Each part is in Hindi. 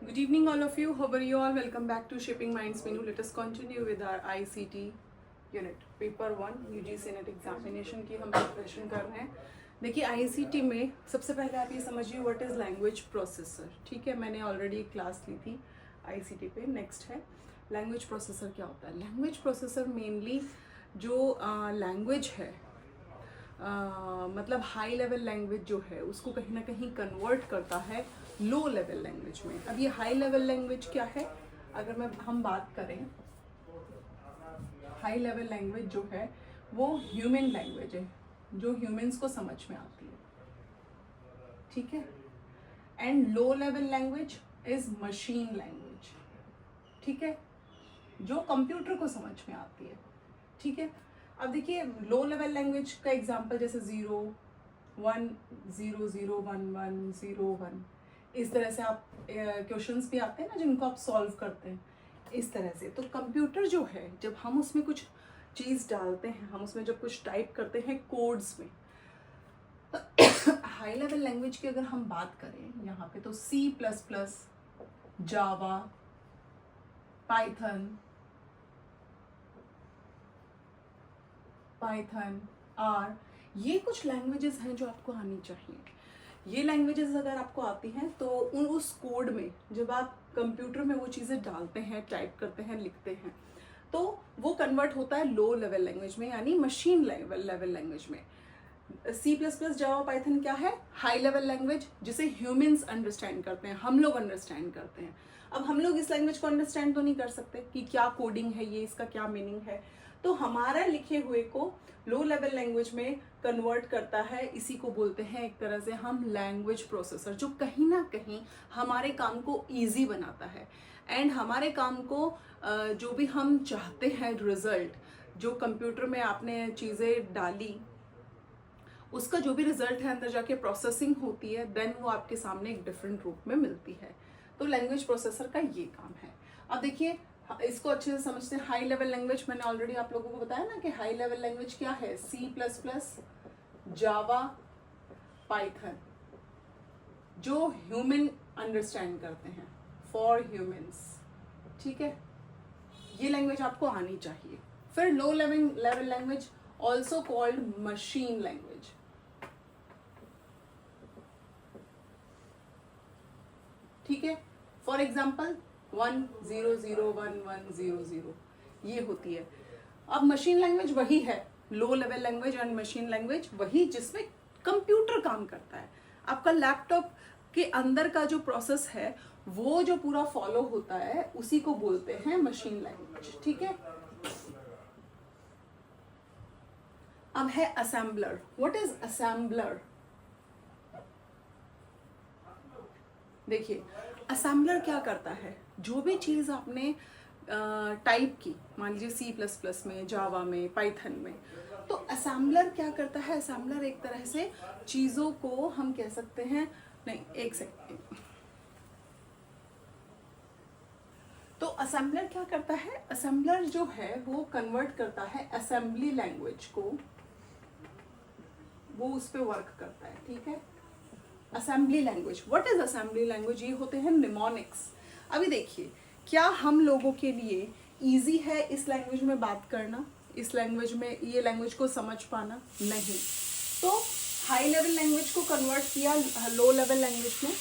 Good evening, all of you. How are you all? Welcome back to Shaping Minds Menu. Let us continue with our ICT unit. Paper 1 UGC net examination की हम प्रिपरेशन कर रहे हैं. देखिए ICT में सबसे पहले आप ये समझिए व्हाट इज़ लैंग्वेज प्रोसेसर. ठीक है, मैंने ऑलरेडी एक क्लास ली थी ICT पे. नेक्स्ट है लैंग्वेज प्रोसेसर. क्या होता है लैंग्वेज प्रोसेसर? मेनली जो लैंग्वेज है मतलब हाई लेवल लैंग्वेज जो है उसको कहीं ना कहीं कन्वर्ट करता है लो लेवल लैंग्वेज में. अब ये हाई लेवल लैंग्वेज क्या है? अगर हम बात करें हाई लेवल लैंग्वेज जो है वो ह्यूमन लैंग्वेज है जो ह्यूमंस को समझ में आती है. ठीक है. And low level language is machine language. ठीक है, जो कंप्यूटर को समझ में आती है. ठीक है. अब देखिए लो लेवल लैंग्वेज का एग्जांपल जैसे 0 1 0 0 1 1 0 1 इस तरह से आप क्वेश्चंस भी आते हैं ना जिनको आप सॉल्व करते हैं इस तरह से. तो कंप्यूटर जो है जब हम उसमें कुछ चीज़ डालते हैं, हम उसमें जब कुछ टाइप करते हैं कोड्स में, हाई लेवल लैंग्वेज की अगर हम बात करें यहाँ पे तो C++, जावा, पाइथन, आर, ये कुछ लैंग्वेजेस हैं जो आपको आनी चाहिए. ये लैंग्वेजेस अगर आपको आती हैं तो उस कोड में जब आप कंप्यूटर में वो चीज़ें डालते हैं, टाइप करते हैं, लिखते हैं तो वो कन्वर्ट होता है लो लेवल लैंग्वेज में यानी मशीन लेवल लैंग्वेज में. C++, जावा, पाइथन क्या है? हाई लेवल लैंग्वेज जिसे ह्यूमंस अंडरस्टैंड करते हैं, हम लोग अंडरस्टैंड करते हैं. अब हम लोग इस लैंग्वेज को अंडरस्टैंड तो नहीं कर सकते कि क्या कोडिंग है ये, इसका क्या मीनिंग है. तो हमारा लिखे हुए को लो लेवल लैंग्वेज में कन्वर्ट करता है. इसी को बोलते हैं एक तरह से हम लैंग्वेज प्रोसेसर, जो कहीं ना कहीं हमारे काम को ईजी बनाता है. एंड हमारे काम को जो भी हम चाहते हैं रिजल्ट, जो कंप्यूटर में आपने चीज़ें डाली उसका जो भी रिजल्ट है अंदर जाके प्रोसेसिंग होती है, देन वो आपके सामने एक डिफरेंट रूप में मिलती है. तो लैंग्वेज प्रोसेसर का ये काम है. अब देखिए इसको अच्छे से समझते हैं. हाई लेवल लैंग्वेज मैंने ऑलरेडी आप लोगों को बताया ना कि हाई लेवल लैंग्वेज क्या है? C++, जावा, पाइथन, जो ह्यूमन अंडरस्टैंड करते हैं, फॉर ह्यूमंस. ठीक है, ये लैंग्वेज आपको आनी चाहिए. फिर low level language also called machine language. ठीक है. फॉर एग्जाम्पल 1 0 0 1 1 0 0 ये होती है. अब मशीन लैंग्वेज वही है, low level language and machine language वही जिसमें कंप्यूटर काम करता है. आपका लैपटॉप के अंदर का जो प्रोसेस है वो जो पूरा फॉलो होता है उसी को बोलते हैं मशीन लैंग्वेज. ठीक है. अब है असेंबलर. What is assembler? देखिए असेंबलर क्या करता है, जो भी चीज़ आपने टाइप की, मान लीजिए C++ में, जावा में, पाइथन में, तो असेंबलर क्या करता है? असेंबलर एक तरह से चीज़ों को हम कह सकते हैं, नहीं एक सेकंड. तो असेंबलर क्या करता है? असेंबलर जो है वो कन्वर्ट करता है असेंबली लैंग्वेज को, वो उस पर वर्क करता है. ठीक है. Assembly language. What is assembly language? ये होते हैं निमोनिक्स. अभी देखिए क्या हम लोगों के लिए इजी है इस लैंग्वेज में बात करना, इस लैंग्वेज में ये लैंग्वेज को समझ पाना? नहीं. तो हाई लेवल लैंग्वेज को कन्वर्ट किया लो लेवल लैंग्वेज में.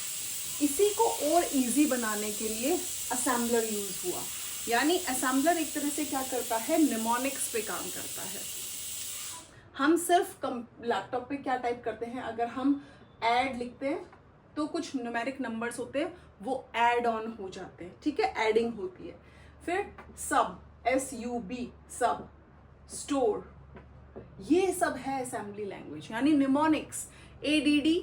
इसी को और इजी बनाने के लिए असेंबलर यूज हुआ. यानी असेंबलर एक तरह से क्या करता है? निमोनिक्स पे काम करता है. हम सिर्फ लैपटॉप पे क्या टाइप करते हैं? अगर हम ऐड लिखते हैं तो कुछ न्यूमेरिक नंबर्स होते हैं वो ऐड ऑन हो जाते हैं. ठीक है, एडिंग होती है. फिर सब, SUB, सब, स्टोर, ये सब है असेंबली लैंग्वेज यानी निमोनिक्स. ADD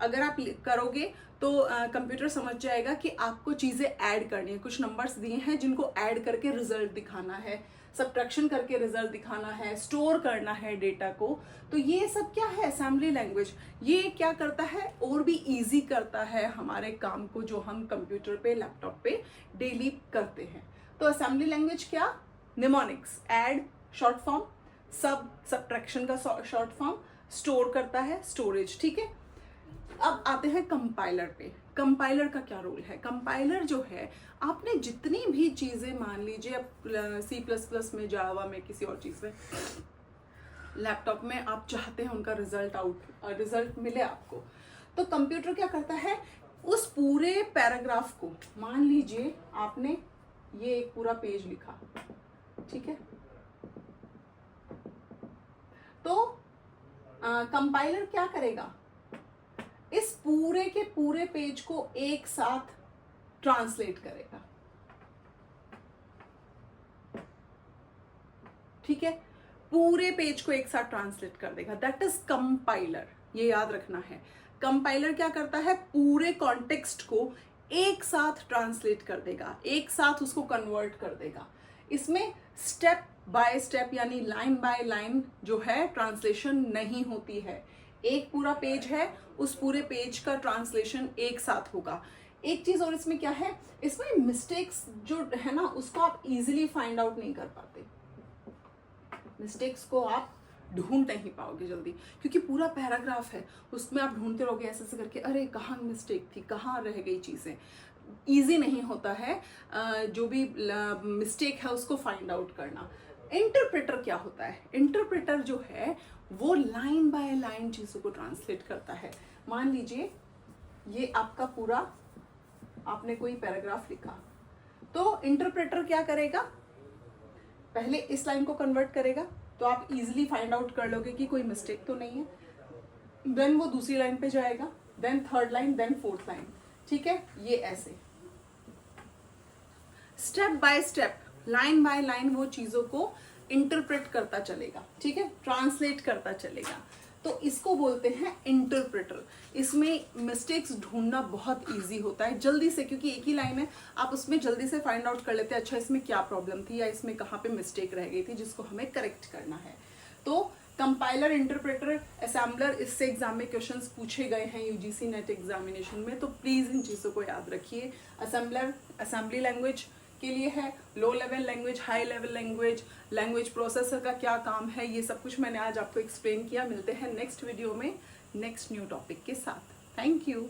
अगर आप करोगे तो कंप्यूटर समझ जाएगा कि आपको चीज़ें ऐड करनी है. कुछ नंबर्स दिए हैं जिनको ऐड करके रिजल्ट दिखाना है, सब्ट्रैक्शन करके रिजल्ट दिखाना है, स्टोर करना है डेटा को. तो ये सब क्या है? Assembly language. ये क्या करता है? और भी इजी करता है हमारे काम को जो हम कंप्यूटर पे, लैपटॉप पे डेली करते हैं. तो असेंबली लैंग्वेज क्या? निमोनिक्स, ऐड शॉर्ट फॉर्म, सब सब्ट्रैक्शन का शॉर्ट फॉर्म, स्टोर करता है, स्टोरेज. ठीक है. अब आते हैं कंपाइलर पे। कंपाइलर का क्या रोल है? कंपाइलर जो है, आपने जितनी भी चीज़ें, मान लीजिए अब C++ में, जावा में, किसी और चीज़ में, लैपटॉप में आप चाहते हैं उनका रिजल्ट मिले आपको, तो कंप्यूटर क्या करता है, उस पूरे पैराग्राफ को, मान लीजिए आपने ये एक पूरा पेज लिखा, ठीक है, तो कंपाइलर क्या करेगा, इस पूरे के पूरे पेज को एक साथ ट्रांसलेट करेगा, ठीक है, पूरे पेज को एक साथ ट्रांसलेट कर देगा, दैट इज कंपाइलर। ये याद रखना है, कंपाइलर क्या करता है, पूरे कॉन्टेक्स्ट को एक साथ ट्रांसलेट कर देगा, एक साथ उसको कन्वर्ट कर देगा। इसमें स्टेप बाय स्टेप यानी लाइन बाय लाइन जो है ट्रांसलेशन नहीं होती है। एक पूरा पेज है, उस पूरे पेज का ट्रांसलेशन एक साथ होगा। एक चीज और इसमें क्या है, इसमें मिस्टेक्स जो है ना, उसको आप इजीली फाइंड आउट नहीं कर पाते, मिस्टेक्स को आप ढूंढ नहीं पाओगे जल्दी, क्योंकि पूरा पैराग्राफ है, उसमें आप ढूंढते रहोगे ऐसे ऐसे करके, अरे कहाँ मिस्टेक थी, कहाँ रह गई चीज़ें। ईजी नहीं होता है जो भी मिस्टेक है उसको फाइंड आउट करना। इंटरप्रेटर क्या होता है, इंटरप्रेटर जो है वो लाइन बाय लाइन चीज़ों को ट्रांसलेट करता है। मान लीजिए ये आपका पूरा, आपने कोई पैराग्राफ लिखा, तो इंटरप्रेटर क्या करेगा, पहले इस लाइन को कन्वर्ट करेगा, तो आप इजीली फाइंड आउट कर लोगे कि कोई मिस्टेक तो नहीं है। देन वो दूसरी लाइन पे जाएगा, then third line, then fourth line, ठीक है, ये ऐसे step by step, line by line वो चीजों को इंटरप्रेट करता चलेगा, ठीक है, ट्रांसलेट करता चलेगा। तो इसको बोलते हैं इंटरप्रेटर। इसमें मिस्टेक्स ढूंढना बहुत इजी होता है जल्दी से, क्योंकि एक ही लाइन है, आप उसमें जल्दी से फाइंड आउट कर लेते हैं, अच्छा इसमें क्या प्रॉब्लम थी या इसमें कहाँ पे मिस्टेक रह गई थी जिसको हमें करेक्ट करना है। तो कंपाइलर, इंटरप्रेटर, असेंबलर, इससे एग्जाम में क्वेश्चंस पूछे गए हैं यूजीसी नेट एग्जामिनेशन में, तो प्लीज इन चीज़ों को याद रखिए। असेंबलर असेंबली लैंग्वेज के लिए है, low level language, high level language, language processor का क्या काम है, ये सब कुछ मैंने आज आपको एक्सप्लेन किया। मिलते हैं नेक्स्ट वीडियो में नेक्स्ट न्यू टॉपिक के साथ। Thank you.